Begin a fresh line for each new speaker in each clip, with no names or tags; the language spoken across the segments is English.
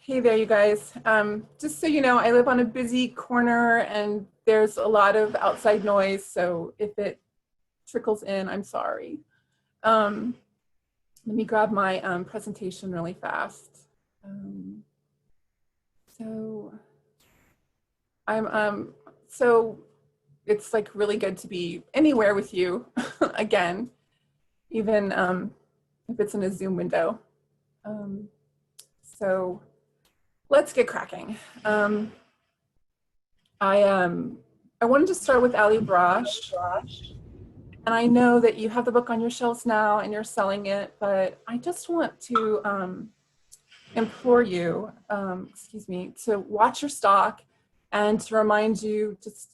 Hey there, you guys. Just so you know, I live on a busy corner and there's a lot of outside noise. So if it trickles in, I'm sorry. Um, Let me grab my presentation really fast. Um, so I'm so it's like really good to be anywhere with you again, even if it's in a Zoom window. Um, so let's get cracking. I wanted to start with Ali Brosh, and I know that you have the book on your shelves now and you're selling it, but I just want to implore you, to watch your stock and to remind you just,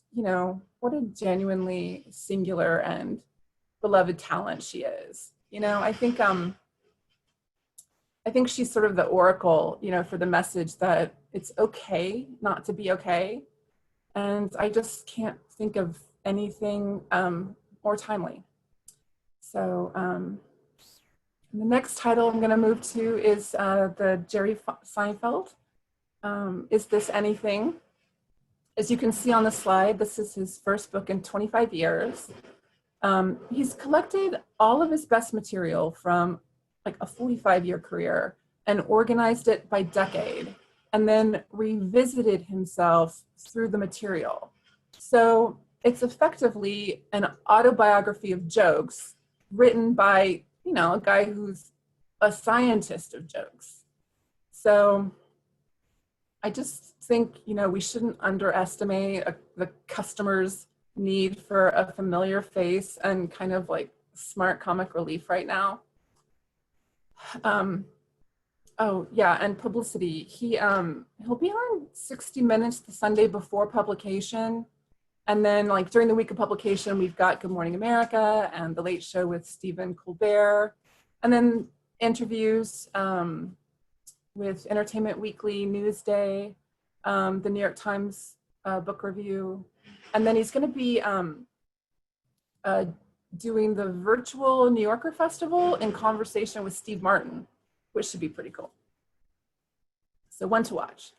what a genuinely singular and beloved talent she is. I think she's sort of the oracle, for the message that it's okay not to be okay. And I just can't think of anything more timely. So the next title I'm going to move to is the Jerry Seinfeld, Is This Anything? As you can see on the slide, this is his first book in 25 years. He's collected all of his best material from like a 45-year career and organized it by decade, and then revisited himself through the material. So it's effectively an autobiography of jokes written by, a guy who's a scientist of jokes. So I just think, we shouldn't underestimate the customer's need for a familiar face and kind of like smart comic relief right now. Oh yeah, and publicity. He'll be on 60 Minutes the Sunday before publication. And then like during the week of publication, we've got Good Morning America and The Late Show with Stephen Colbert. And then interviews with Entertainment Weekly, Newsday, the New York Times book review. And then he's gonna be doing the virtual New Yorker Festival in conversation with Steve Martin, which should be pretty cool. So one to watch.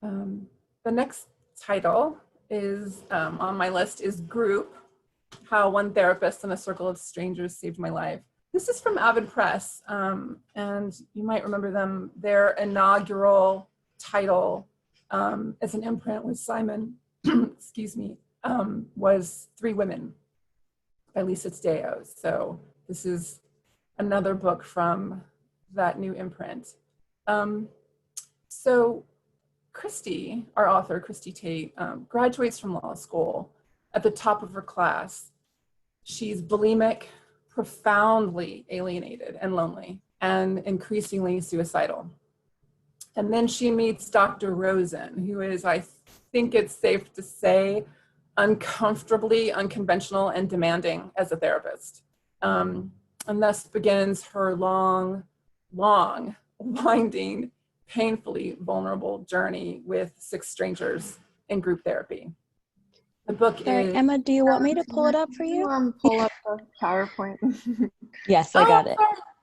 The next title is on my list is Group, How One Therapist and a Circle of Strangers Saved My Life. This is from Avid Press, and you might remember them. Their inaugural title as an imprint with Simon, excuse me, was Three Women by Lisa Tadeo. So this is another book from that new imprint. So Christy, our author, Christy Tate, graduates from law school at the top of her class. She's bulimic, profoundly alienated and lonely, and increasingly suicidal. And then she meets Dr. Rosen, who is, I think it's safe to say, uncomfortably unconventional and demanding as a therapist. And thus begins her long, winding, painfully vulnerable journey with six strangers in group therapy. The book
Sorry,
is...
Emma, do you want me to pull it up for you?
Pull up the PowerPoint.
Yes, I got it.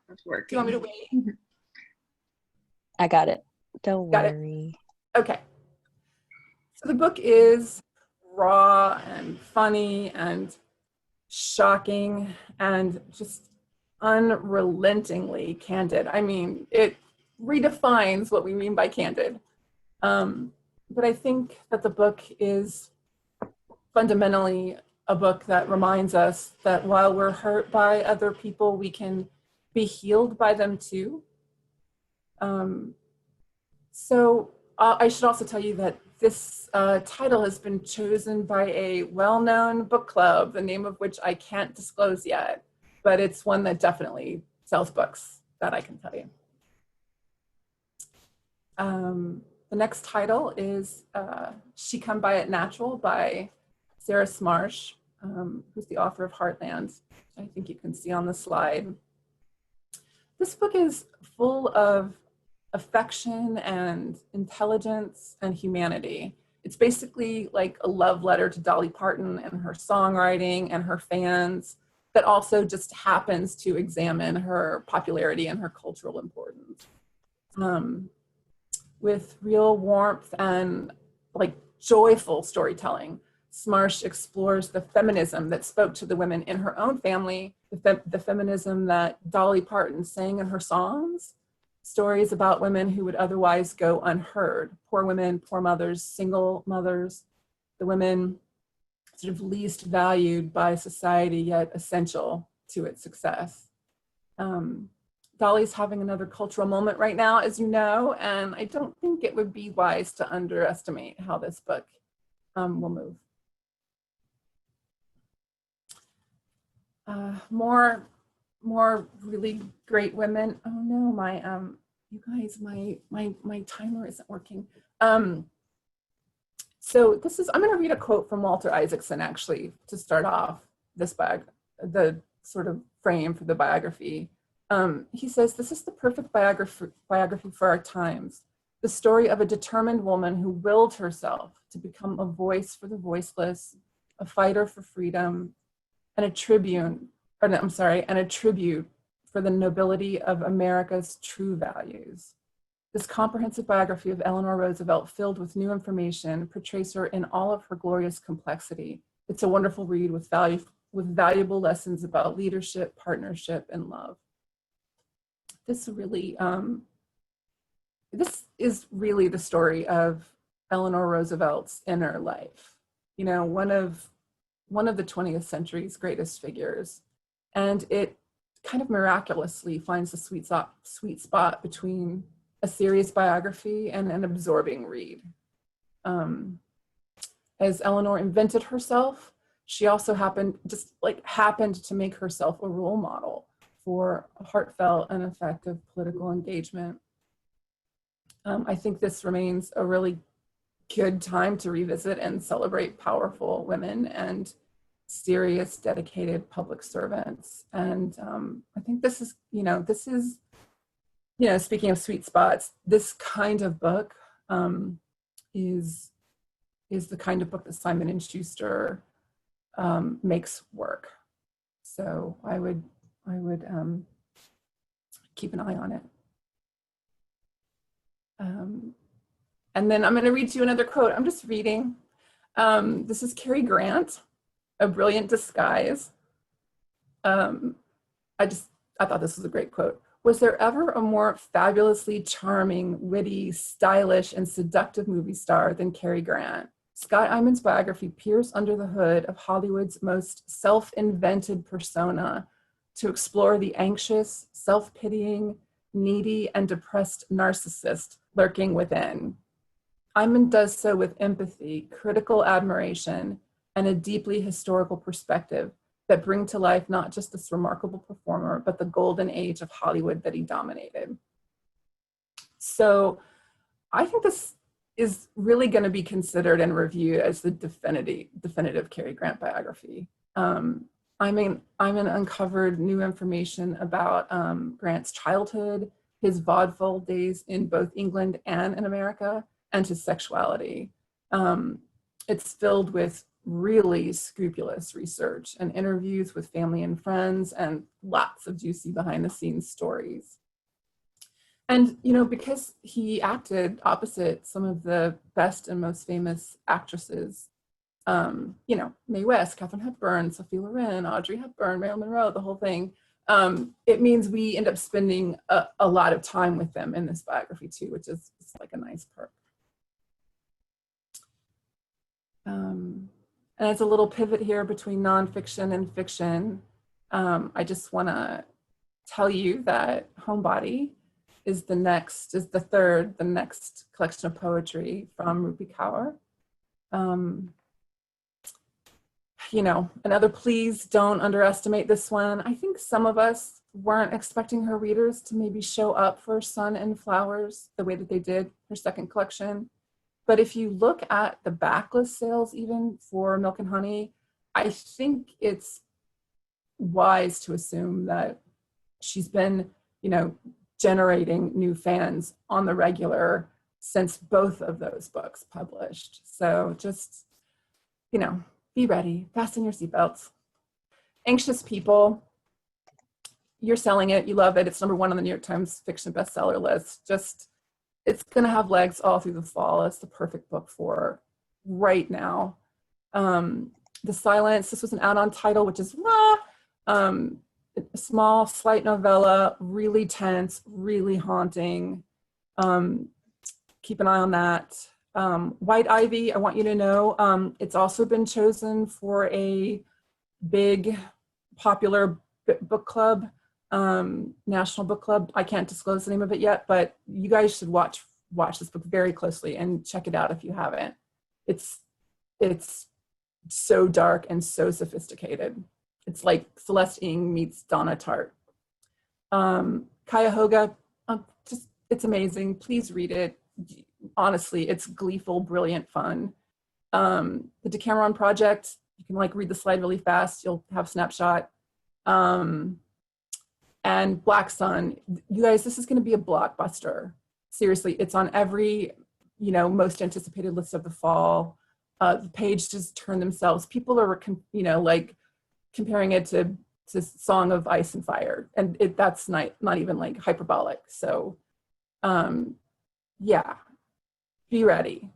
It's working.
Do you want me to wait?
I got it. Don't
Got it.
worry.
Okay. So the book is raw and funny and shocking and just unrelentingly candid. I mean, it redefines what we mean by candid. But I think that the book is fundamentally a book that reminds us that while we're hurt by other people, we can be healed by them too. So I should also tell you that this title has been chosen by a well-known book club, the name of which I can't disclose yet, but it's one that definitely sells books, that I can tell you. The next title is She Come By It Natural by Sarah Smarsh, who's the author of Heartland. I think you can see on the slide. This book is full of affection and intelligence and humanity. It's basically like a love letter to Dolly Parton and her songwriting and her fans that also just happens to examine her popularity and her cultural importance. with real warmth and like joyful storytelling. Smarsh explores the feminism that spoke to the women in her own family, the feminism that Dolly Parton sang in her songs, stories about women who would otherwise go unheard, poor women, poor mothers, single mothers, the women sort of least valued by society yet essential to its success. Dolly's having another cultural moment right now, as you know, and I don't think it would be wise to underestimate how this book will move. More really great women. Oh no, my you guys, my timer isn't working. So this is, I'm going to read a quote from Walter Isaacson actually to start off this the sort of frame for the biography. He says, "This is the perfect biography for our times. The story of a determined woman who willed herself to become a voice for the voiceless, a fighter for freedom, and a tribute for the nobility of America's true values. This comprehensive biography of Eleanor Roosevelt, filled with new information, portrays her in all of her glorious complexity. It's a wonderful read with valuable lessons about leadership, partnership, and love." This really, this is really the story of Eleanor Roosevelt's inner life. You know, one of the 20th century's greatest figures. And it kind of miraculously finds the sweet spot between a serious biography and an absorbing read. As Eleanor invented herself, she also happened to make herself a role model for a heartfelt and effective political engagement. I think this remains a really good time to revisit and celebrate powerful women and serious, dedicated public servants. And I think this is, speaking of sweet spots, this kind of book is the kind of book that Simon & Schuster makes work. So I would keep an eye on it. And then I'm going to read to you another quote. I'm just reading. This is Cary Grant, "A Brilliant Disguise." I thought this was a great quote. "Was there ever a more fabulously charming, witty, stylish, and seductive movie star than Cary Grant? Scott Eyman's biography peers under the hood of Hollywood's most self-invented persona to explore the anxious, self-pitying, needy, and depressed narcissist lurking within. Eyman does so with empathy, critical admiration, and a deeply historical perspective that bring to life not just this remarkable performer, but the golden age of Hollywood that he dominated." So I think this is really going to be considered and reviewed as the definitive Cary Grant biography. Eyman uncovered new information about Grant's childhood, his vaudeville days in both England and in America, and his sexuality. It's filled with really scrupulous research and interviews with family and friends and lots of juicy behind the scenes stories. And, because he acted opposite some of the best and most famous actresses, Mae West, Katharine Hepburn, Sophia Loren, Audrey Hepburn, Marilyn Monroe, the whole thing, it means we end up spending a lot of time with them in this biography too, which is like a nice perk. And it's a little pivot here between nonfiction and fiction. I just want to tell you that Homebody is the next collection of poetry from Rupi Kaur. Another, please don't underestimate this one. I think some of us weren't expecting her readers to maybe show up for Sun and Flowers the way that they did her second collection. But if you look at the backlist sales even for Milk and Honey, I think it's wise to assume that she's been, generating new fans on the regular since both of those books published. So just, be ready, fasten your seatbelts. Anxious People, you're selling it, you love it, it's #1 on the New York Times fiction bestseller list. Just it's going to have legs all through the fall. It's the perfect book for right now. The Silence, this was an add-on title, which is a small, slight novella, really tense, really haunting. Keep an eye on that. White Ivy, I want you to know, it's also been chosen for a big, popular book club, National Book Club. I can't disclose the name of it yet, but you guys should watch this book very closely and check it out if you haven't. It's so dark and so sophisticated. It's like Celeste Ng meets Donna Tartt. Cuyahoga, it's amazing. Please read it. Honestly, it's gleeful, brilliant fun. The Decameron Project, you can like read the slide really fast. You'll have snapshot. And Black Sun, you guys, this is going to be a blockbuster. Seriously, it's on every, most anticipated list of the fall. The page just turned themselves. People are, like comparing it to Song of Ice and Fire, and that's not even like hyperbolic. So, yeah, be ready.